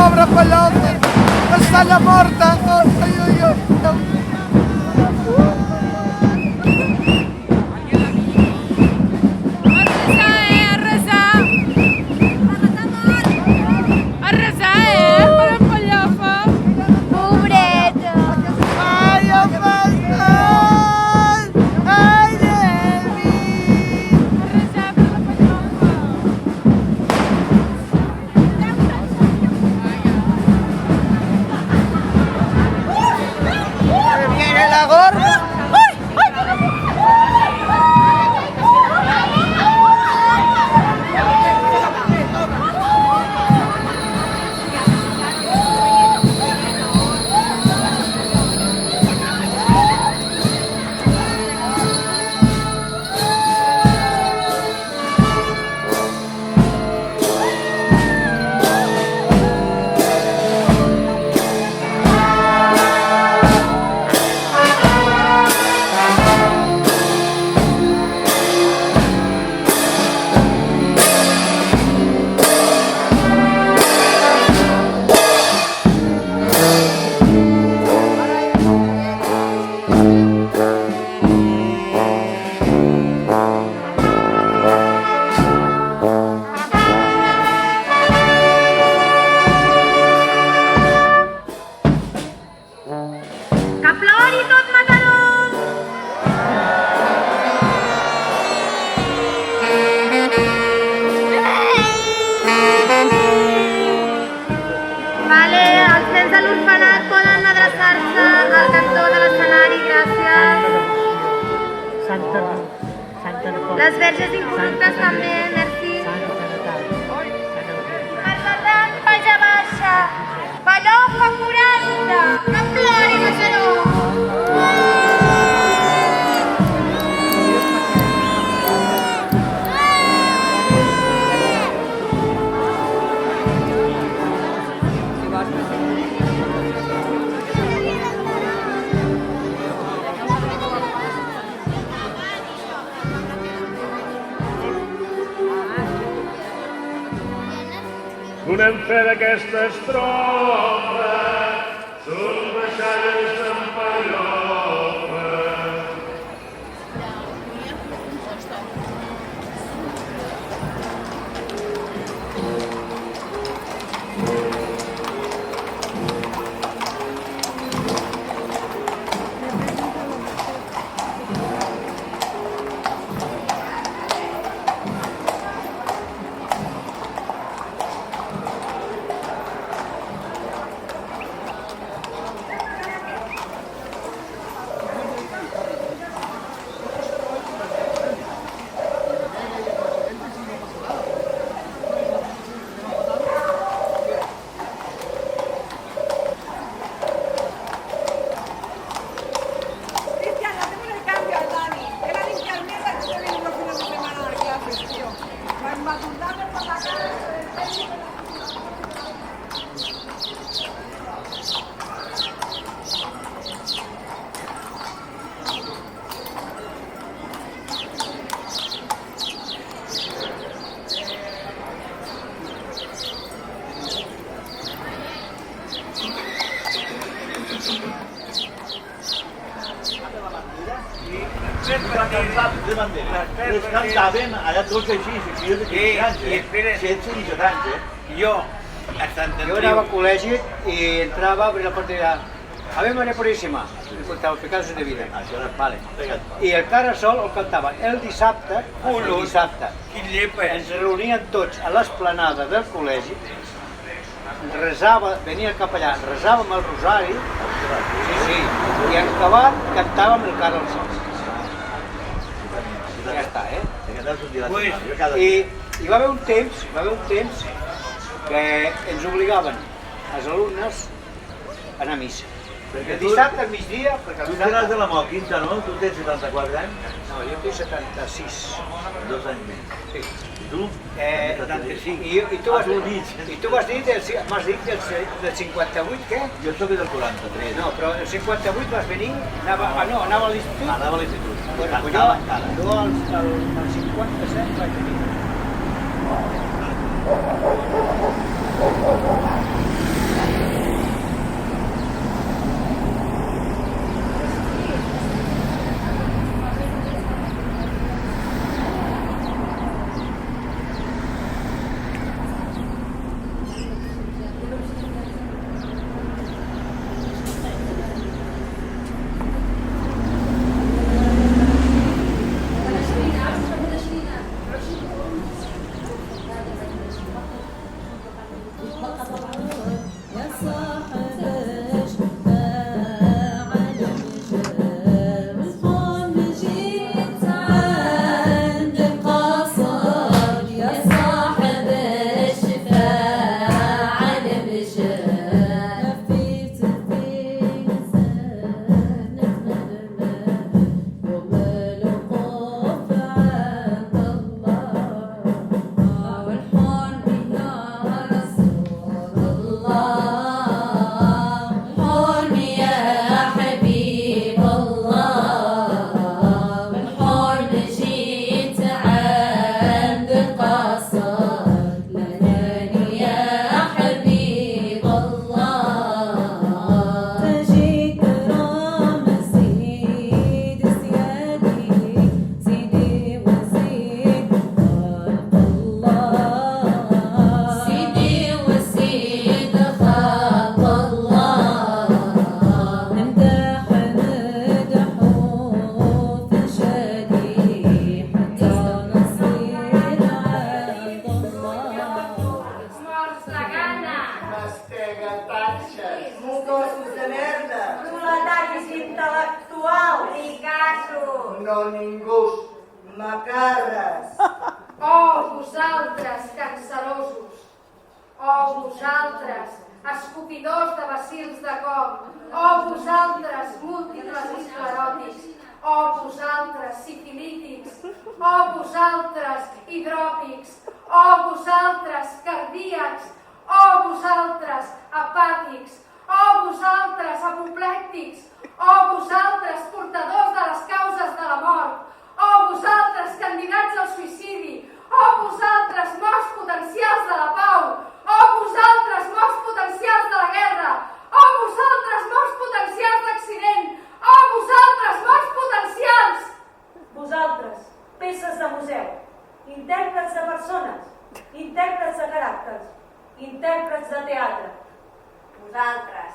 Pobra pelota, està la morta. Ai, ai, ai. Les verges incorruptes també, merci. Margardat, paja baixa. Balló fa 40. No plori, Mataró. Donem fe d'aquesta estrofa, són baixades d'en Pallofa. Les cantaven allà tots així, fills de 15 anys, 16 i 17 anys, Jo anava al col·legi i entrava a obrir la porta i deia Ave Maria Puríssima, i contava pecados de vida. Vale. I el Carasol el cantava el dissabte, ens reunien tots a l'esplanada del col·legi, venia el capellà, resàvem el rosari, i en acabat cantàvem el Carasol. Ja està, I va haver un temps que ens obligaven els alumnes a anar a missa. El dissabte al migdia... Tu seràs de la meva quinta, no? Tu tens 74 anys? No, jo tinc 76. 2 anys més. Sí. I tu? 75. I tu m'has dit del 58, què? Jo soc del 43. No, però el 58 vas venir, anava a l'institut? Anava a l'institut. Jo al 57 vaig venir. no ningú, macarres. Oh, vosaltres, cancerosos! Oh, vosaltres, escopidors de bacils de cop! Oh, vosaltres, múltiples escleròtics! Oh, vosaltres, sifilítics! Oh, vosaltres, hidròpics! Oh, vosaltres, cardíacs! Oh, vosaltres, apàtics! Oh, vosaltres, apoplèctics! Oh, vosaltres, portadors de les causes de la mort! Oh, vosaltres, candidats al suïcidi! Oh, vosaltres, morts potencials de la pau! Oh, vosaltres, morts potencials de la guerra! Oh, vosaltres, morts potencials d'accident! Oh, vosaltres, morts potencials! Vosaltres, peces de museu, intèrprets de persones, intèrprets de caràcters, intèrprets de teatre. Vosaltres,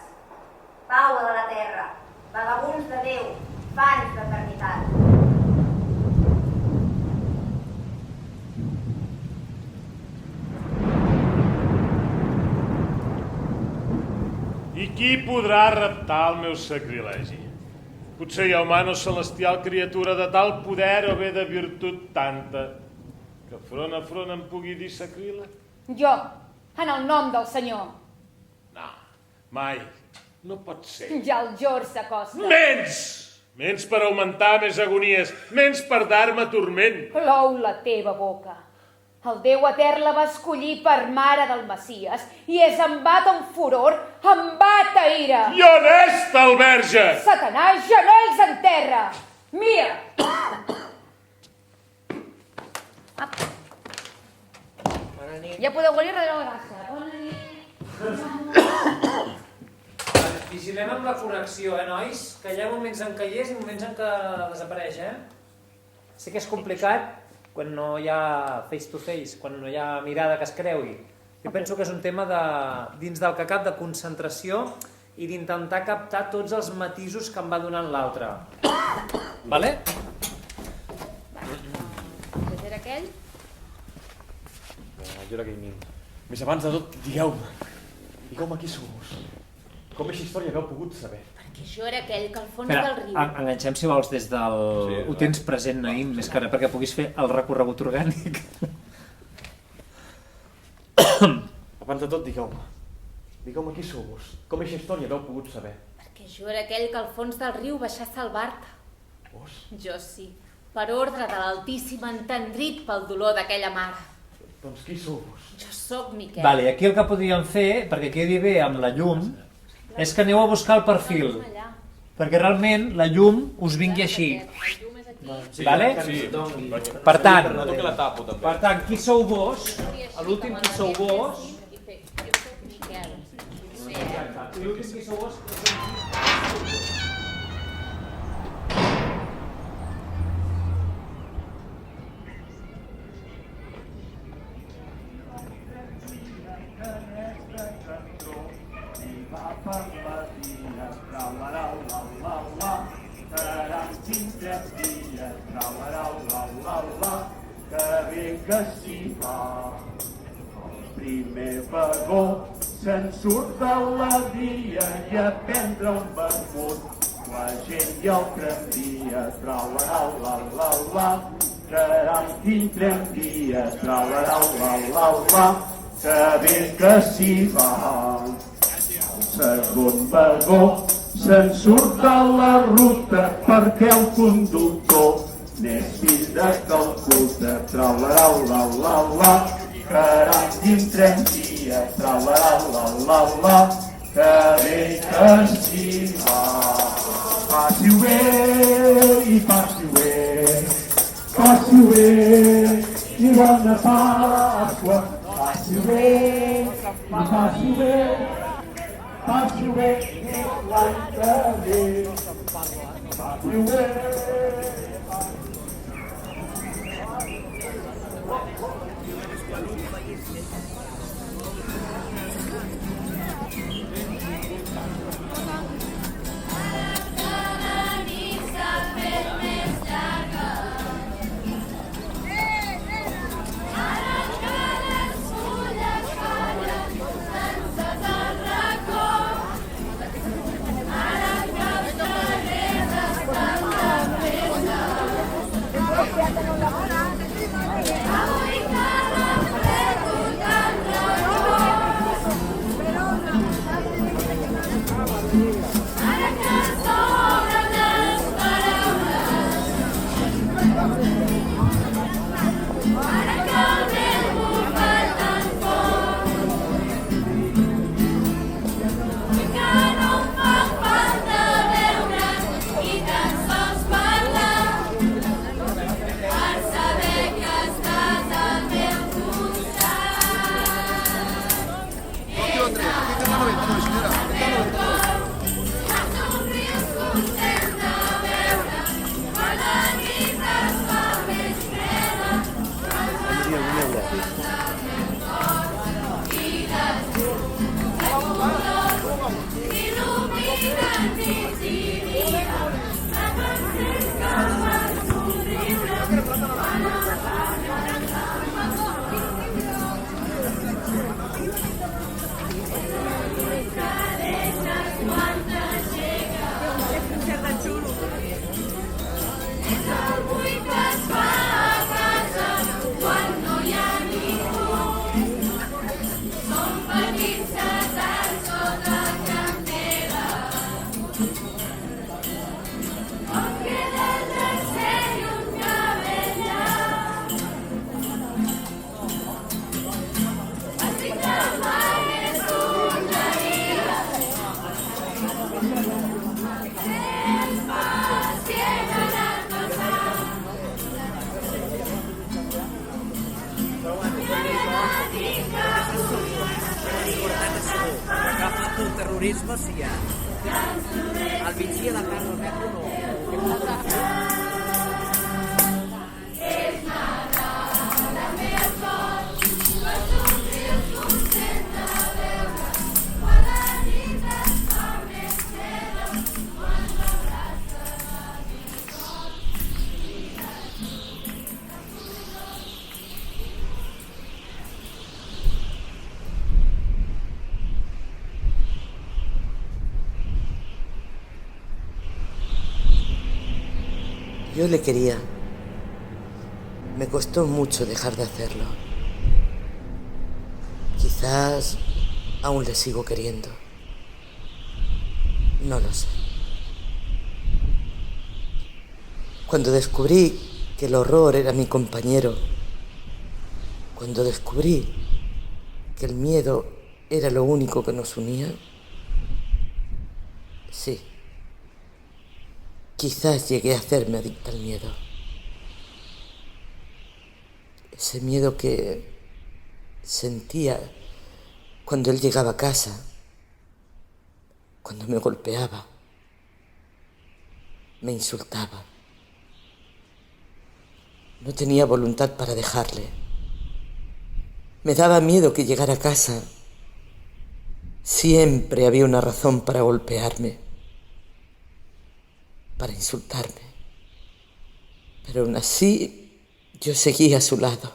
pau de la terra, vagabunds de Déu, fans d'eternitat. I qui podrà reptar el meu sacrilegi? Potser hi ha humano celestial criatura de tal poder o bé de virtut tanta que front a front em pugui dir sacríleg? Jo, en el nom del Senyor. No, mai. No pot ser. Ja el George s'acosta. Ments! Ments per augmentar més agonies, ments per dar-me torment. Plou la teva boca. El Déu etern la va escollir per mare del Messies i és embat en furor, embat a ira. I on està el verge? Satanàs, genolls en terra. Mira! Ja podeu venir darrere la gassa. Bona nit. Vigilem amb la connexió, nois? Que hi ha moments en què hi és i moments en què desapareix, Sé que és complicat quan no hi ha face to face, quan no hi ha mirada que es creui. Jo penso que és un tema dins del CACAP de concentració i d'intentar captar tots els matisos que em va donant l'altre. Vale? Des era aquell? Jo era aquell nin. Més abans de tot, digueu-me. Digueu-me qui sou vos. Com aquesta història hagueu pogut saber? Perquè jo era aquell que al fons del riu... Enganxem, si vols, des del... Ho tens present, Naïm, més que res perquè puguis fer el recorregut orgànic. Abans de tot, digueu-me. Digueu-me qui sou vos. Com aquesta història hagueu pogut saber? Perquè jo era aquell que al fons del riu baixà a salvar-te. Vos? Jo sí, per ordre de l'Altíssim entendrit pel dolor d'aquella mare. Doncs qui sou vos? Jo sóc Miquel. Vale, aquí el que podríem fer, perquè quedi bé amb la llum, és que aneu a buscar el perfil, perquè realment la llum us vingui així. Vale? Per tant, qui sou vos? A l'últim qui sou vos? L'últim qui sou vos? Primer vagó se'n surt de la via i a prendre un vermut. La gent i el tramvia, tra-la-la-la-la-la, caram, quin tramvia, tra-la-la-la-la-la, que bé que s'hi va. El segon vagó se'n surt de la ruta perquè el conductor n'és fill de Calcuta, tra-la-la-la-la-la, caram, quin tramvia, tra-la-la-la-la-la, que bé que s'hi va. Passi-ho bé i passi-ho bé, passi-ho bé i bona Pasqua. Passi-ho bé i passi-ho bé, passi-ho bé l'any que ve. Passi-ho bé. És el buit que es fa a casa quan no hi ha ningú. Som petits setats sota candela. On queda el dresser i un cabellat. Estic davant és tonteria. Agafat el terrorisme si hi ha. Al migdia de carn del metro no. És Nadal, també el pot, per somrius content de veure, quan la nit es fa més freda, quan l'abraça Yo le quería. Me costó mucho dejar de hacerlo. Quizás aún le sigo queriendo. No lo sé. Cuando descubrí que el horror era mi compañero, cuando descubrí que el miedo era lo único que nos unía, sí. Quizás llegué a hacerme adicta al miedo. Ese miedo que sentía cuando él llegaba a casa, cuando me golpeaba, me insultaba. No tenía voluntad para dejarle. Me daba miedo que llegara a casa. Siempre había una razón para golpearme, para insultarme. Pero aún así, yo seguía a su lado.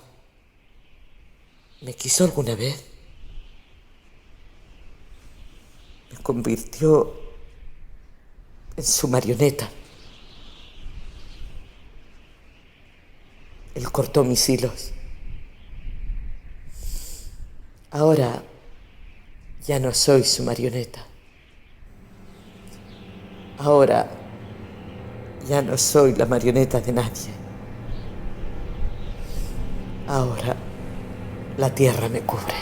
¿Me quiso alguna vez? Me convirtió en su marioneta. Él cortó mis hilos. Ahora ya no soy su marioneta. Ahora ya no soy la marioneta de nadie. Ahora la tierra me cubre.